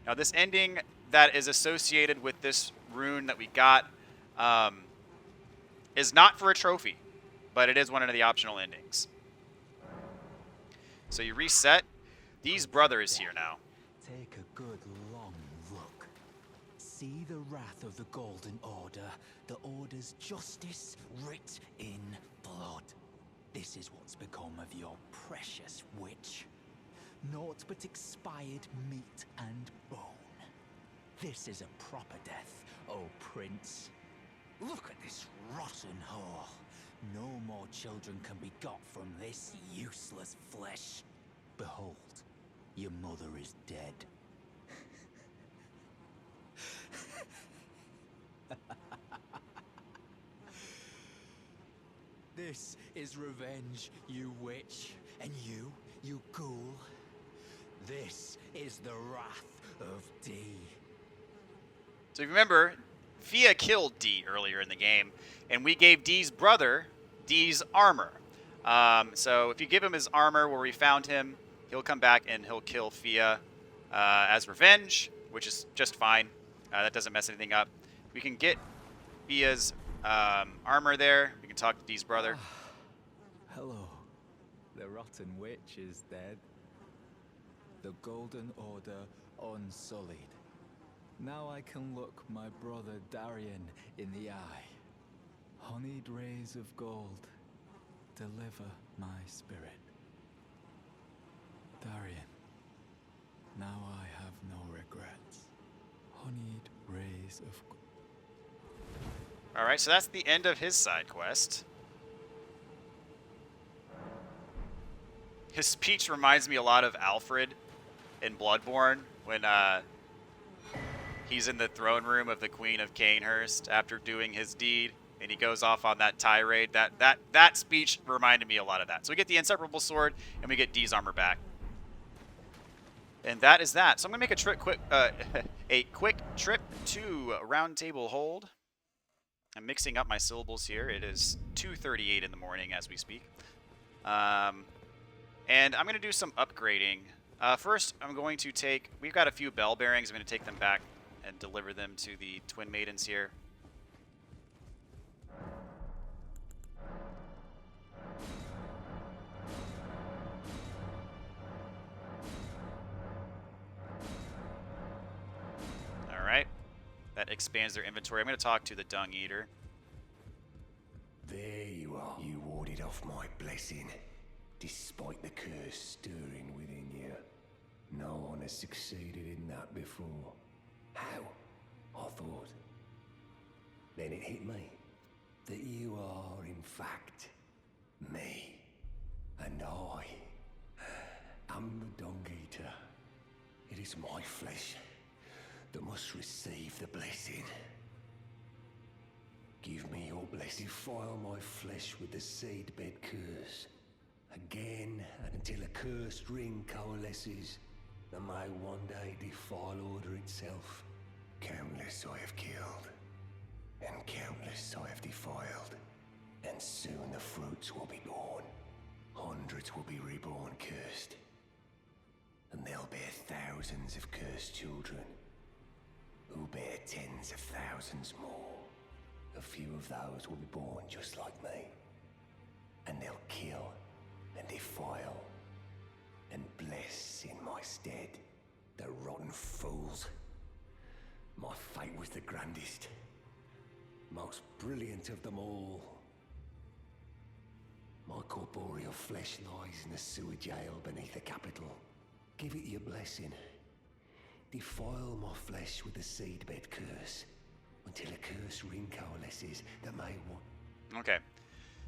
Now this ending that is associated with this rune that we got is not for a trophy, but it is one of the optional endings. So you reset. These brothers here now. Take a good long look. See the wrath of the Golden Order, the Order's justice writ in blood. This is what's become of your precious witch. Naught but expired meat and bone. This is a proper death, O Prince. Look at this rotten whore. No more children can be got from this useless flesh. Behold, your mother is dead. This is revenge, you witch. And you ghoul. This is the wrath of Dee. So if you remember, Fia killed Dee earlier in the game, and we gave Dee's brother Dee's armor. So if you give him his armor where we found him, he'll come back and he'll kill Fia as revenge, which is just fine. That doesn't mess anything up. We can get Fia's armor there. We can talk to Dee's brother. Hello. The rotten witch is dead. The Golden Order unsullied. Now I can look my brother Darien in the eye. Honeyed rays of gold, deliver my spirit. Darien, now I have no regrets. Honeyed rays of gold. Alright, so that's the end of his side quest. His speech reminds me a lot of Alfred in Bloodborne when he's in the throne room of the Queen of Cainhurst after doing his deed, and he goes off on that tirade. That speech reminded me a lot of that. So we get the Inseparable Sword, and we get Dee's armor back. And that is that. So I'm going to make a quick trip to Roundtable Hold. I'm mixing up my syllables here. It is 2:38 in the morning as we speak. And I'm going to do some upgrading. First, I'm going to take... We've got a few bell bearings. I'm going to take them back and deliver them to the Twin Maidens here. Alright. That expands their inventory. I'm going to talk to the Dung Eater. There you are. You warded off my blessing, despite the curse stirring within you. No one has succeeded in that before. How? I thought. Then it hit me that you are, in fact, me. And I am the Dung Eater. It is my flesh that must receive the blessing. Give me your blessing, file my flesh with the seedbed curse. Again, and until a cursed ring coalesces, that may one day defile order itself. Countless I have killed, and countless I have defiled. And soon the fruits will be born. Hundreds will be reborn cursed. and they'll bear thousands of cursed children, who bear tens of thousands more. A few of those will be born just like me, and they'll kill and defile and bless in my stead. The rotten fools. My fate was the grandest, most brilliant of them all. My corporeal flesh lies in a sewer jail beneath the capital. Give it your blessing. Defile my flesh with the seedbed curse, until a curse ring coalesces that may want. Okay.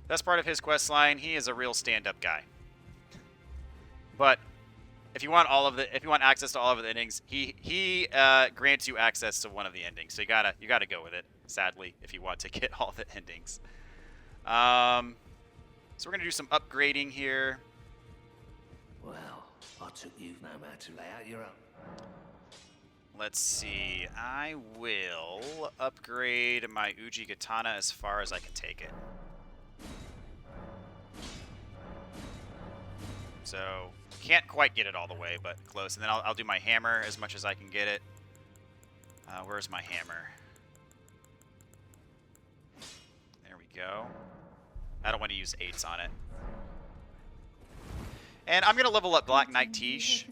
That's part of his quest line. He is a real stand-up guy. But if you want access to all of the endings, he grants you access to one of the endings. So you gotta go with it, sadly, if you want to get all the endings. So we're gonna do some upgrading here. Well, I took you no man to lay out your own. Let's see. I will upgrade my Uji Katana as far as I can take it. So, can't quite get it all the way, but close. And then I'll do my hammer as much as I can get it. Where's my hammer? There we go. I don't want to use 8s on it. And I'm going to level up Black Knight Tish.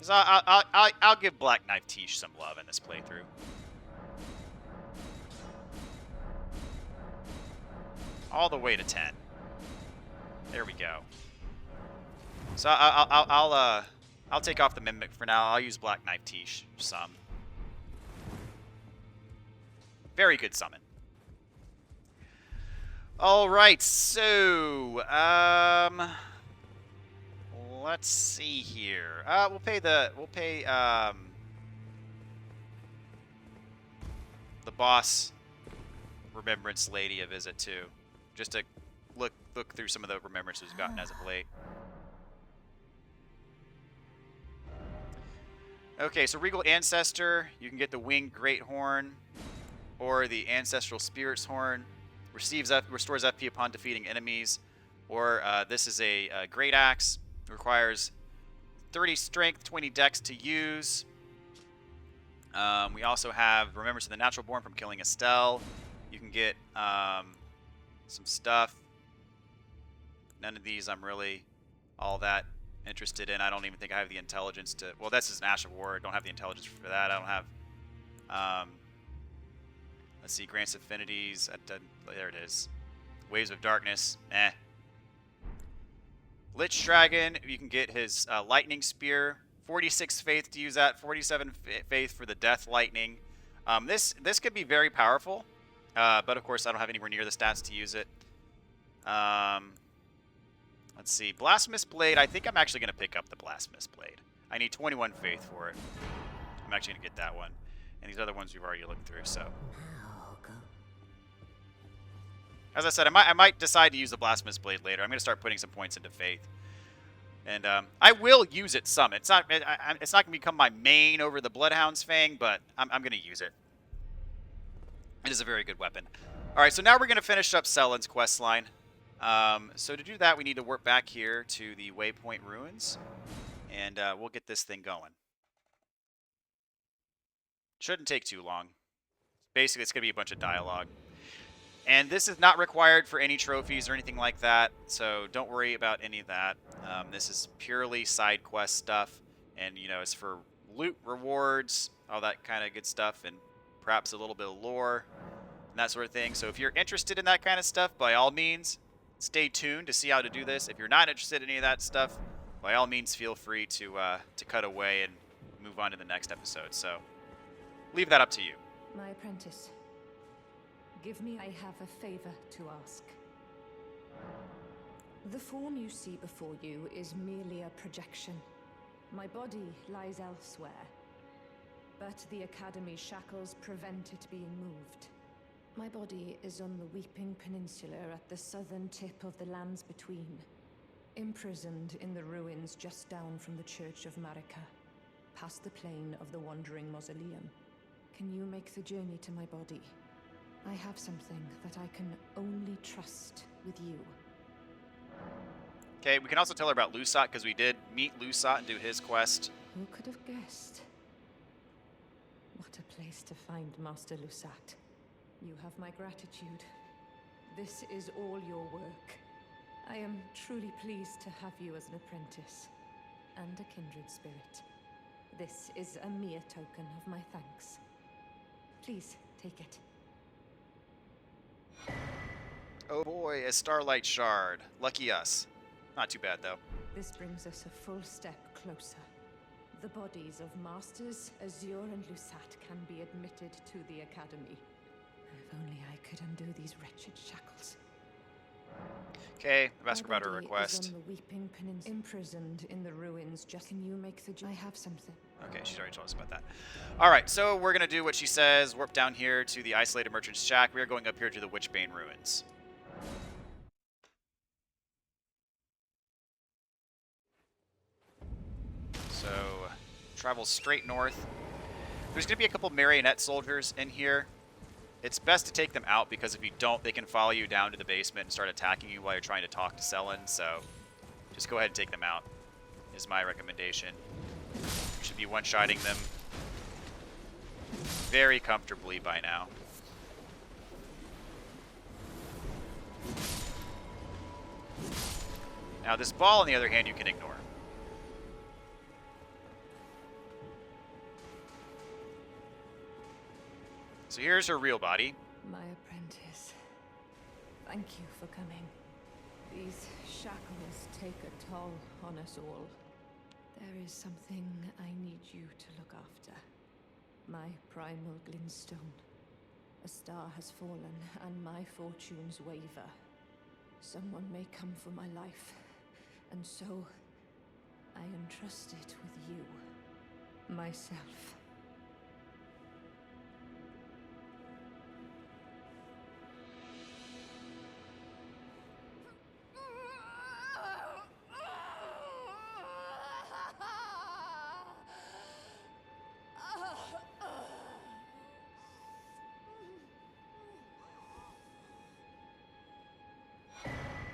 So I'll give Black Knife Tish some love in this playthrough. All the way to 10. There we go. So I'll take off the Mimic for now. I'll use Black Knife Tish some. Very good summon. All right, so let's see here. We'll pay the boss remembrance lady a visit too, just to look through some of the remembrances we've gotten as of late. Okay, so Regal Ancestor, you can get the Winged Great Horn or the Ancestral Spirit's Horn. Restores FP upon defeating enemies. Or this is a Great Axe. Requires 30 Strength, 20 Dex to use. We also have Remembrance of the Natural Born from killing Estelle. You can get some stuff. None of these I'm really all that interested in. I don't even think I have the intelligence to... Well, this is an Ash of War. I don't have the intelligence for that. I don't have... let's see. Grants Affinities. There it is. Waves of Darkness. Eh. Lichdragon. You can get his Lightning Spear. 46 Faith to use that. 47 Faith for the Death Lightning. This could be very powerful. But, of course, I don't have anywhere near the stats to use it. Let's see. Blasphemous Blade. I think I'm actually going to pick up the Blasphemous Blade. I need 21 Faith for it. I'm actually going to get that one. And these other ones we've already looked through, so... As I said, I might decide to use the Blasphemous Blade later. I'm going to start putting some points into Faith. And I will use it some. It's not going to become my main over the Bloodhound's Fang, but I'm going to use it. It is a very good weapon. All right, so now we're going to finish up Sellen's questline. So to do that, we need to warp back here to the Waypoint Ruins, and we'll get this thing going. Shouldn't take too long. Basically, it's going to be a bunch of dialogue. And this is not required for any trophies or anything like that, so don't worry about any of that. This is purely side quest stuff, and, you know, it's for loot, rewards, all that kind of good stuff, and perhaps a little bit of lore and that sort of thing. So if you're interested in that kind of stuff, by all means, stay tuned to see how to do this. If you're not interested in any of that stuff, by all means, feel free to cut away and move on to the next episode. So leave that up to you. My apprentice, give me, I have a favor to ask. The form you see before you is merely a projection. My body lies elsewhere, but the Academy's shackles prevent it being moved. My body is on the Weeping Peninsula at the southern tip of the lands between, imprisoned in the ruins just down from the Church of Marika, past the plain of the Wandering Mausoleum. Can you make the journey to my body? I have something that I can only trust with you. Okay, we can also tell her about Lusat, because we did meet Lusat and do his quest. Who could have guessed? What a place to find Master Lusat. You have my gratitude. This is all your work. I am truly pleased to have you as an apprentice and a kindred spirit. This is a mere token of my thanks. Please, take it. Oh boy, a Starlight Shard. Lucky us. Not too bad, though. This brings us a full step closer. The bodies of Masters Azure and Lusat can be admitted to the Academy. If only I could undo these wretched shackles. Okay, I've asked her My about her body request. is on the Weeping Peninsula, imprisoned in the ruins. Just can you make the? I have something. Okay, she's already told us about that. All right, so we're going to do what she says. Warp down here to the Isolated Merchant's Shack. We are going up here to the Witchbane Ruins. So, travel straight north. There's going to be a couple marionette soldiers in here. It's best to take them out, because if you don't, they can follow you down to the basement and start attacking you while you're trying to talk to Sellen. So, just go ahead and take them out, is my recommendation. You should be one-shotting them very comfortably by now. Now, this ball, on the other hand, you can ignore. So here's her real body. My apprentice. Thank you for coming. These shackles take a toll on us all. There is something I need you to look after. My primal glintstone. A star has fallen, and my fortunes waver. Someone may come for my life, and so I entrust it with you. Myself.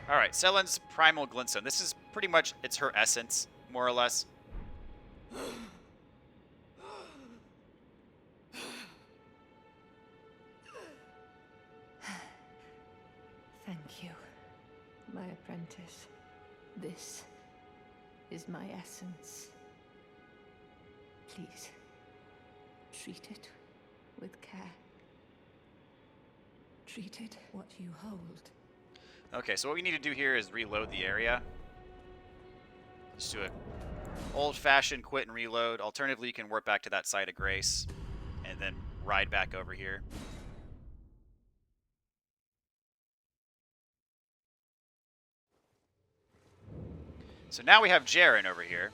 All right, Sellen's primal glintstone. This is pretty much, it's her essence, more or less. Thank you, my apprentice. This is my essence. Please, treat it with care. Treat it what you hold. Okay, so what we need to do here is reload the area. Just do a old-fashioned quit and reload. Alternatively, you can warp back to that site of grace and then ride back over here. So now we have Jaren over here.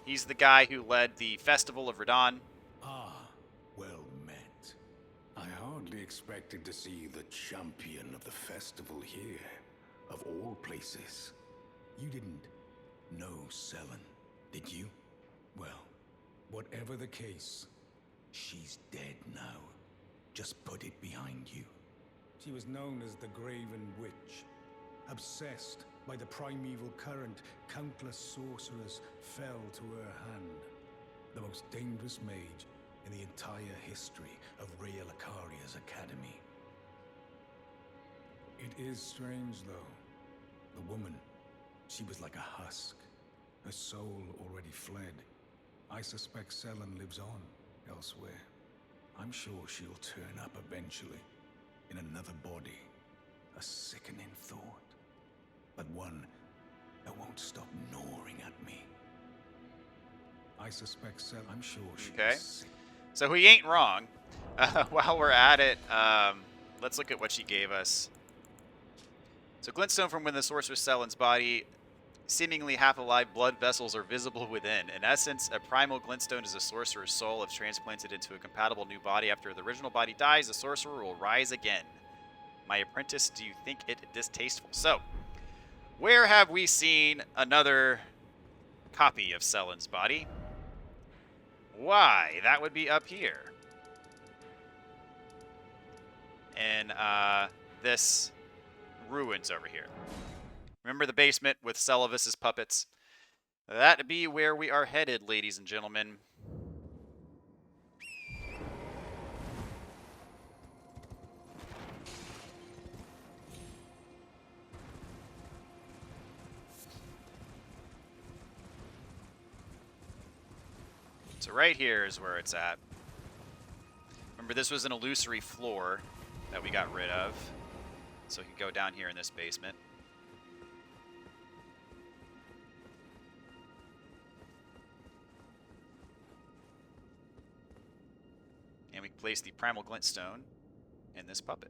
He's the guy who led the Festival of Radon. Ah, well met. I hardly expected to see the champion of the festival here, of all places. You didn't know Sellen, did you? Well, whatever the case, she's dead now. Just put it behind you. She was known as the Graven Witch. Obsessed by the primeval current, countless sorcerers fell to her hand. The most dangerous mage in the entire history of Rhea Lucaria's academy. It is strange, though. The woman, she was like a husk. Her soul already fled. I suspect Sellen lives on elsewhere. I'm sure she'll turn up eventually, in another body. A sickening thought. But one that won't stop gnawing at me. I suspect Sellen, I'm sure she's Okay. sick. So he ain't wrong. While we're at it, let's look at what she gave us. So glintstone from within the sorceress Sellen's body. Seemingly half-alive blood vessels are visible within. In essence, a primal glintstone is a sorcerer's soul. If transplanted into a compatible new body after the original body dies, the sorcerer will rise again. My apprentice, do you think it distasteful? So, where have we seen another copy of Sellen's body? Why, that would be up here. In this ruins over here. Remember the basement with Celavis's puppets? That be where we are headed, ladies and gentlemen. So right here is where it's at. Remember, this was an illusory floor that we got rid of. So we can go down here in this basement. And we place the primal glintstone in this puppet.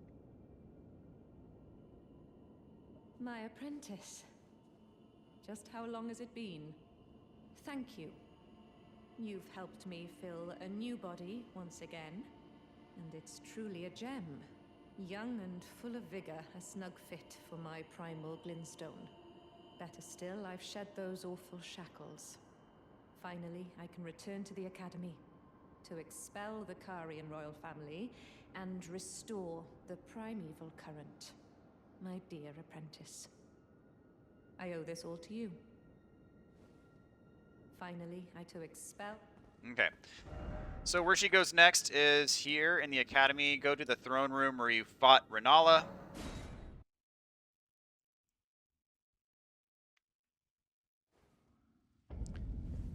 My apprentice. Just how long has it been? Thank you. You've helped me fill a new body once again, and it's truly a gem. Young and full of vigor, a snug fit for my primal glintstone. Better still, I've shed those awful shackles. Finally, I can return to the Academy to expel the Karian royal family and restore the primeval current. My dear apprentice. I owe this all to you. Finally, I to expel... Okay. So where she goes next is here in the Academy. Go to the throne room where you fought Renala.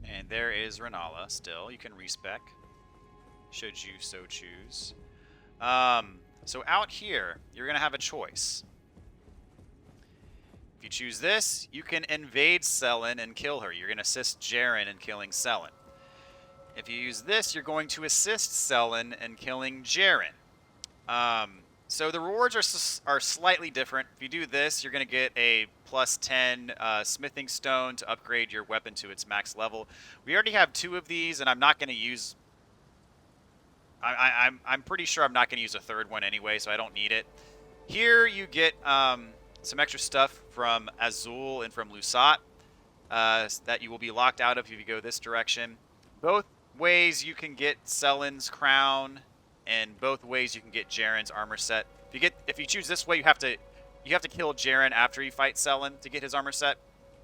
And there is Renala still. You can respec, should you so choose. So out here, you're going to have a choice. If you choose this, you can invade Sellen and kill her. You're going to assist Jaren in killing Sellen. If you use this, you're going to assist Sellen in killing Jaren. So the rewards are slightly different. If you do this, you're going to get a +10 smithing stone to upgrade your weapon to its max level. We already have 2 of these, and I'm not going to use... I'm pretty sure I'm not going to use a 3rd one anyway, so I don't need it. Here you get some extra stuff from Azul and from Lusat that you will be locked out of if you go this direction. Both ways you can get Sellen's crown, and both ways you can get Jaren's armor set. If you choose this way, you have to kill Jaren after you fight Sellen to get his armor set.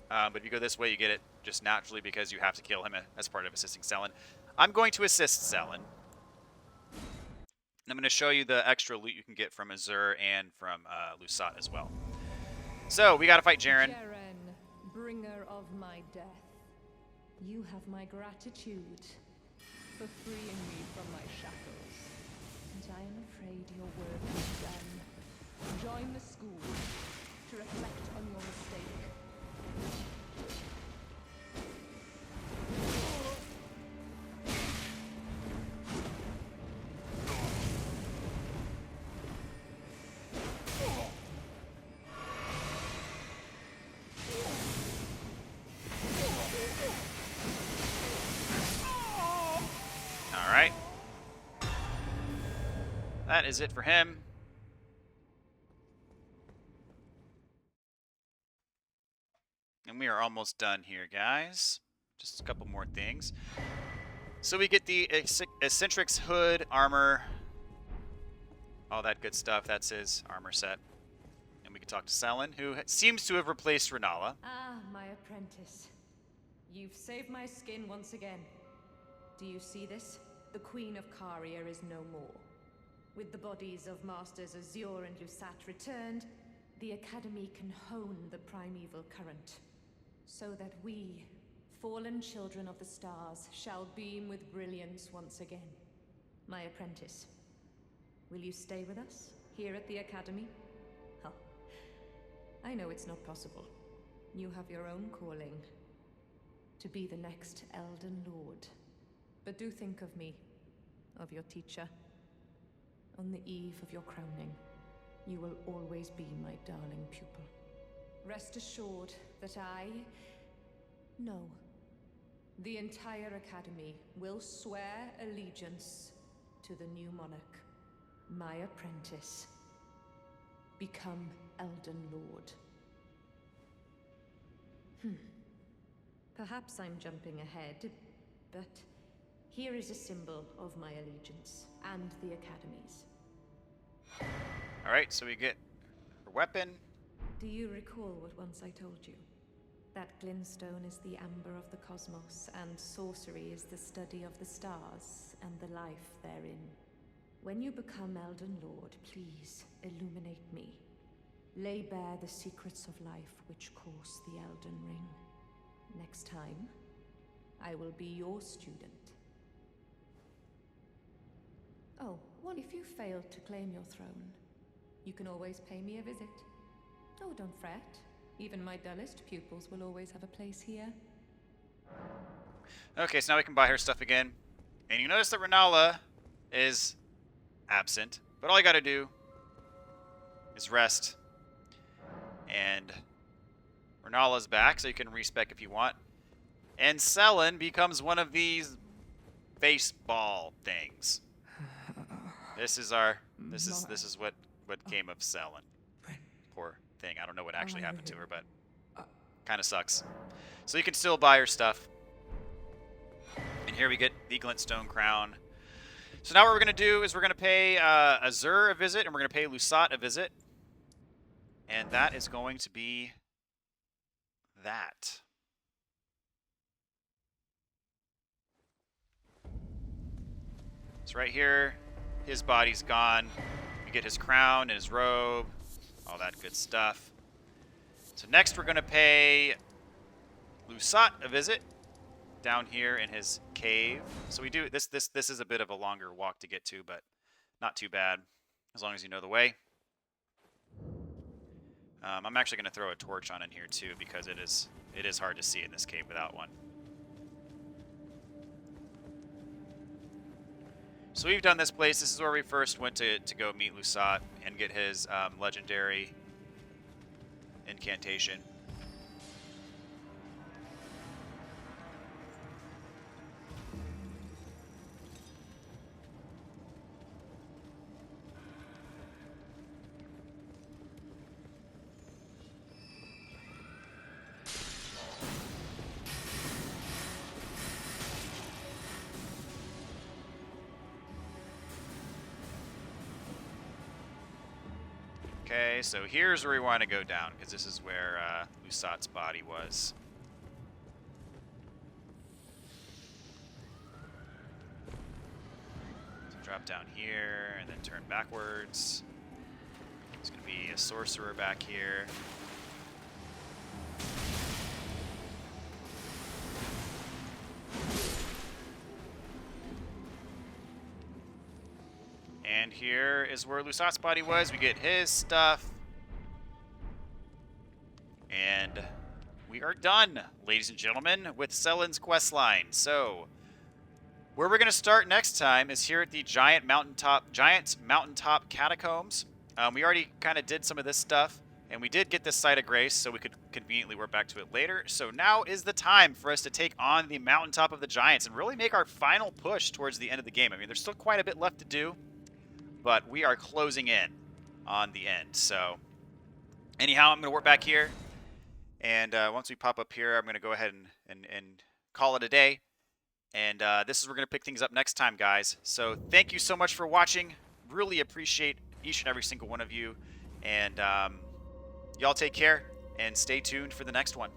But if you go this way, you get it just naturally because you have to kill him as part of assisting Sellen. I'm going to assist Sellen. I'm going to show you the extra loot you can get from Azur and from Lusat as well. So, we gotta fight Jaren. Jaren, bringer of my death. You have my gratitude for freeing me from my shackles. And I am afraid your work is done. Join the school to reflect on your mistake. Alright. That is it for him. And we are almost done here, guys. Just a couple more things. So we get the Eccentric's hood, armor, all that good stuff. That's his armor set. And we can talk to Sellen, who seems to have replaced Renala. Ah, my apprentice. You've saved my skin once again. Do you see this? The Queen of Caria is no more. With the bodies of Masters Azure and Lusat returned, the Academy can hone the primeval current, so that we, fallen children of the stars, shall beam with brilliance once again. My apprentice, will you stay with us, here at the Academy? Oh, I know it's not possible. You have your own calling, to be the next Elden Lord. But do think of me, of your teacher. On the eve of your crowning, you will always be my darling pupil. Rest assured that no, the entire Academy will swear allegiance to the new monarch, my apprentice. Become Elden Lord. Perhaps I'm jumping ahead, but here is a symbol of my allegiance and the Academy's. Alright, so we get her weapon, Do you recall what once I told you? That glintstone is the amber of the cosmos, and sorcery is the study of the stars and the life therein. When you become Elden Lord, please illuminate me. Lay bare the secrets of life which course the Elden Ring. Next time, I will be your student. Oh, what if you failed to claim your throne? You can always pay me a visit. Oh, don't fret. Even my dullest pupils will always have a place here. Okay, so now we can buy her stuff again. And you notice that Renala is absent. But all you gotta do is rest. And Renala's back, so you can respec if you want. And Sellen becomes one of these baseball things. This is our this is what came of Sellen. Poor thing. I don't know what actually happened to her, but kind of sucks. So you can still buy her stuff. And here we get the glintstone crown. So now what we're going to do is we're going to pay Azur a visit, and we're going to pay Lusat a visit. And that is going to be that. So right here, his body's gone. We get his crown and his robe, all that good stuff. So next we're going to pay Lusat a visit down here in his cave. So we do this is a bit of a longer walk to get to, but not too bad as long as you know the way. I'm actually going to throw a torch on in here too, because it is hard to see in this cave without one. So we've done this place. This is where we first went to go meet Lusat and get his legendary incantation. Okay, so here's where we want to go down, because this is where Lusat's body was. So drop down here, and then turn backwards. There's going to be a sorcerer back here. And here is where Lusat's body was. We get his stuff. And we are done, ladies and gentlemen, with Sellen's questline. So, where we're going to start next time is here at the Giant Mountaintop Catacombs. We already kind of did some of this stuff, and we did get this Site of Grace, so we could conveniently work back to it later. So now is the time for us to take on the Mountaintop of the Giants and really make our final push towards the end of the game. I mean, there's still quite a bit left to do, but we are closing in on the end. So anyhow, I'm going to work back here. And once we pop up here, I'm going to go ahead and call it a day. And this is where we're going to pick things up next time, guys. So thank you so much for watching. Really appreciate each and every single one of you. And y'all take care and stay tuned for the next one.